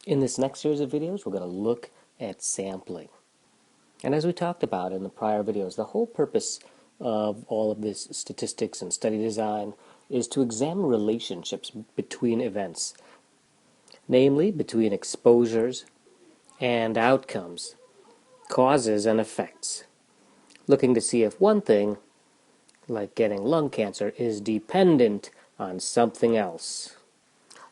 In this next series of videos, we're going to look at sampling. And as we talked about in the prior videos, the whole purpose of all of this statistics and study design is to examine relationships between events, namely between exposures and outcomes, causes and effects, looking to see if one thing, like getting lung cancer, is dependent on something else.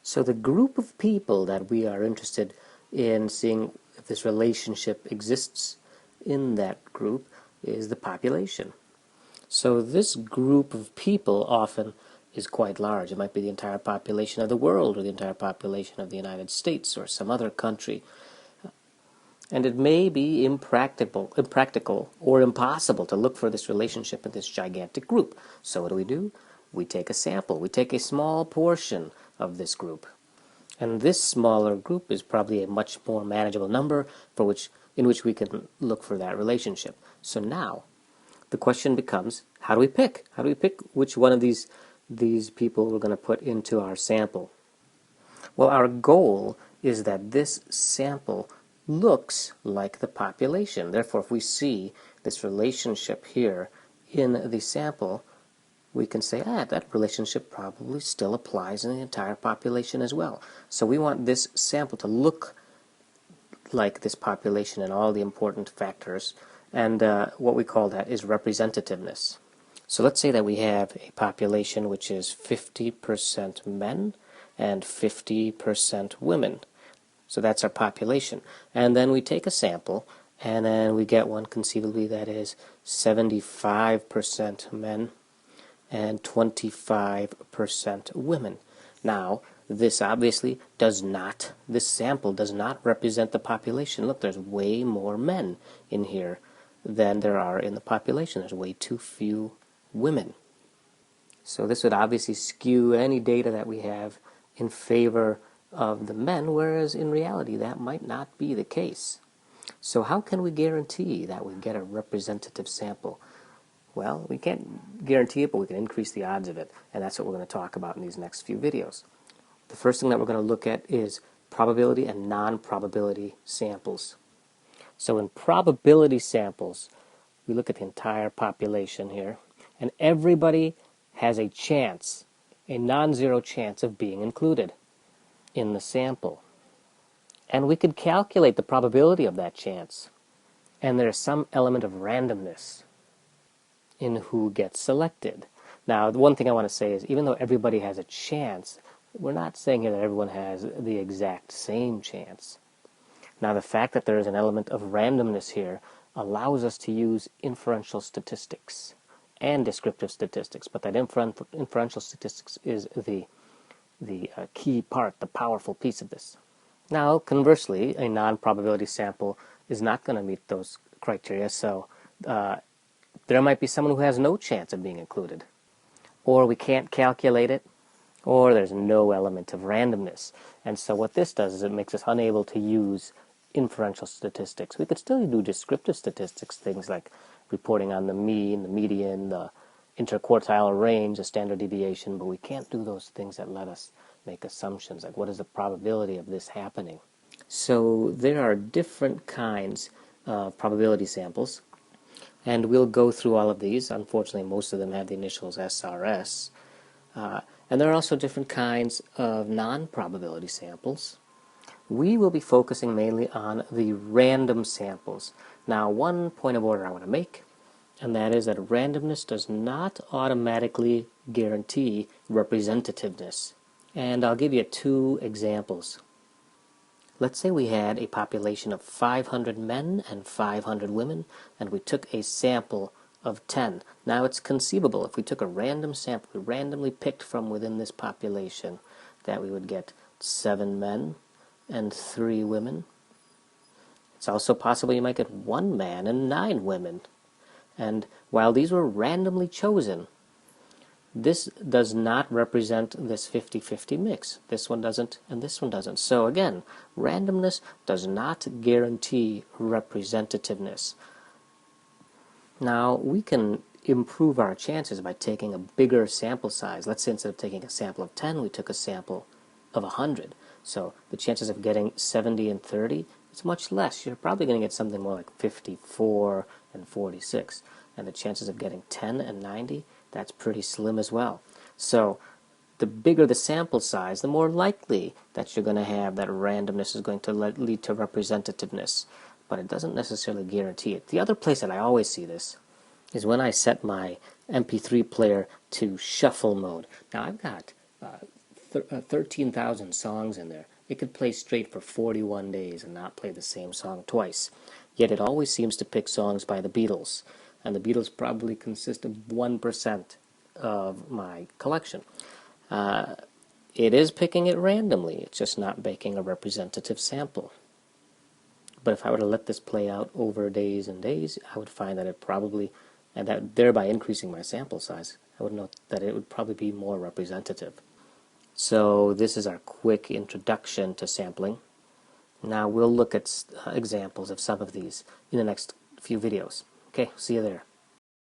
So the group of people that we are interested in seeing if this relationship exists in that group is the population. So this group of people often is quite large. It might be the entire population of the world or the entire population of the United States or some other country. And it may be impractical or impossible to look for this relationship in this gigantic group. So what do? We take a sample. We take a small portion of this group. And this smaller group is probably a much more manageable number in which we can look for that relationship. So now, the question becomes, how do we pick? How do we pick which one of these people we're going to put into our sample? Well, our goal is that this sample looks like the population. Therefore, if we see this relationship here in the sample, we can say, that relationship probably still applies in the entire population as well. So we want this sample to look like this population in all the important factors, and what we call that is representativeness. So let's say that we have a population which is 50% men and 50% women. So that's our population. And then we take a sample, and then we get one conceivably that is 75% men and 25% women. Now, this sample does not represent the population. Look, there's way more men in here than there are in the population. There's way too few women. So this would obviously skew any data that we have in favor of the men, whereas in reality that might not be the case. So how can we guarantee that we get a representative sample? Well, we can't guarantee it, but we can increase the odds of it, and that's what we're going to talk about in these next few videos. The first thing that we're going to look at is probability and non-probability samples. So in probability samples, we look at the entire population here, and everybody has a chance, a non-zero chance of being included in the sample. And we could calculate the probability of that chance, and there's some element of randomness in who gets selected. Now, the one thing I want to say is, even though everybody has a chance, we're not saying here that everyone has the exact same chance. Now, the fact that there is an element of randomness here allows us to use inferential statistics and descriptive statistics, but that inferential statistics is the key part, the powerful piece of this. Now, conversely, a non-probability sample is not going to meet those criteria, so there might be someone who has no chance of being included, or we can't calculate it, or there's no element of randomness. And so what this does is it makes us unable to use inferential statistics. We could still do descriptive statistics, things like reporting on the mean, the median, the interquartile range, the standard deviation, but we can't do those things that let us make assumptions, like what is the probability of this happening. So there are different kinds of probability samples, and we'll go through all of these. Unfortunately, most of them have the initials SRS. And there are also different kinds of non-probability samples. We will be focusing mainly on the random samples. Now, one point of order I want to make, and that is that randomness does not automatically guarantee representativeness. And I'll give you two examples. Let's say we had a population of 500 men and 500 women, and we took a sample of 10. Now it's conceivable, if we took a random sample, we randomly picked from within this population, that we would get 7 men and 3 women. It's also possible you might get 1 man and 9 women. And while these were randomly chosen, this does not represent this 50-50 mix. This one doesn't, and this one doesn't. So again, randomness does not guarantee representativeness. Now, we can improve our chances by taking a bigger sample size. Let's say instead of taking a sample of 10, we took a sample of 100. So the chances of getting 70 and 30, it's much less. You're probably going to get something more like 54 and 46. And the chances of getting 10 and 90, that's pretty slim as well. So the bigger the sample size, the more likely that you're going to have that randomness is going to lead to representativeness. But it doesn't necessarily guarantee it. The other place that I always see this is when I set my MP3 player to shuffle mode. Now I've got 13,000 songs in there. It could play straight for 41 days and not play the same song twice. Yet it always seems to pick songs by the Beatles. And the Beatles probably consist of 1% of my collection. It is picking it randomly. It's just not making a representative sample. But if I were to let this play out over days and days, I would find that it probably, and that thereby increasing my sample size, I would note that it would probably be more representative. So this is our quick introduction to sampling. Now we'll look at examples of some of these in the next few videos. Okay, see you there.